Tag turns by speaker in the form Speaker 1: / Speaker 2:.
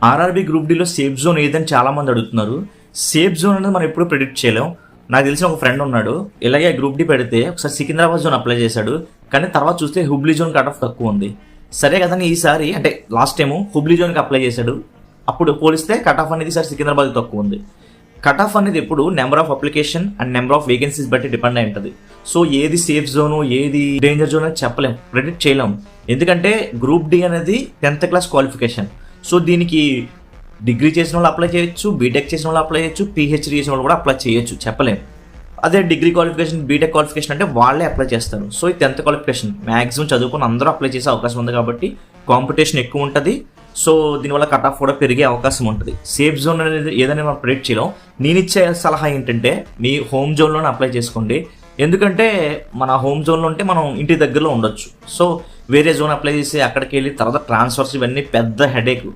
Speaker 1: RRB group డీలో safe zone ఏదని చాలా మంది అడుగుతున్నారు. సేఫ్ జోన్ అనేది మనం ఎప్పుడూ ప్రెడిక్ట్ చేయలేం. నాకు తెలిసిన ఒక ఫ్రెండ్ ఉన్నాడు, ఇలాగే గ్రూప్ డి పెడితే ఒకసారి సికింద్రాబాద్ జోన్ అప్లై చేశాడు, కానీ తర్వాత చూస్తే హుబ్లీ జోన్ కట్ ఆఫ్ తక్కువ ఉంది. సరే కదని ఈసారి అంటే లాస్ట్ టైము హుబ్లీ జోన్కి అప్లై చేశాడు, అప్పుడు పోలిస్తే కట్ ఆఫ్ అనేది ఈసారి సికింద్రాబాద్ తక్కువ ఉంది. కట్ ఆఫ్ అనేది ఎప్పుడు number of application and number of vacancies బట్టి డిపెండ్ అయి ఉంటుంది. సో ఏది సేఫ్ జోను ఏది డేంజర్ జోన్ అని చెప్పలేం, ప్రెడిక్ట్ చేయలేం. ఎందుకంటే గ్రూప్ డి అనేది 10th క్లాస్ క్వాలిఫికేషన్. సో దీనికి డిగ్రీ చేసిన వాళ్ళు అప్లై చేయొచ్చు, బీటెక్ చేసిన వాళ్ళు అప్లై చేయొచ్చు, పీహెచ్డీ చేసిన వాళ్ళు కూడా అప్లై చేయొచ్చు, చెప్పలేం. అదే డిగ్రీ క్వాలిఫికేషన్ బీటెక్ క్వాలిఫికేషన్ అంటే వాళ్ళే అప్లై చేస్తారు. సో ఈ 10th క్వాలిఫికేషన్ మ్యాక్సిమం చదువుకుని అందరూ అప్లై చేసే అవకాశం ఉంది కాబట్టి కాంపిటీషన్ ఎక్కువ ఉంటుంది. సో దీనివల్ల కట్ ఆఫ్ కూడా పెరిగే అవకాశం ఉంటుంది. సేఫ్ జోన్ అనేది ఏదైనా మనం ప్రెడిక్ట్ చేయలేం. నేను ఇచ్చే సలహా ఏంటంటే మీ హోమ్ జోన్లోనే అప్లై చేసుకోండి. ఎందుకంటే మన హోమ్ జోన్లో ఉంటే మనం ఇంటి దగ్గరలో ఉండొచ్చు. సో వేరే జోన్ అప్లై చేసి అక్కడికి వెళ్ళి తర్వాత ట్రాన్స్ఫర్స్ ఇవన్నీ పెద్ద హెడేక్.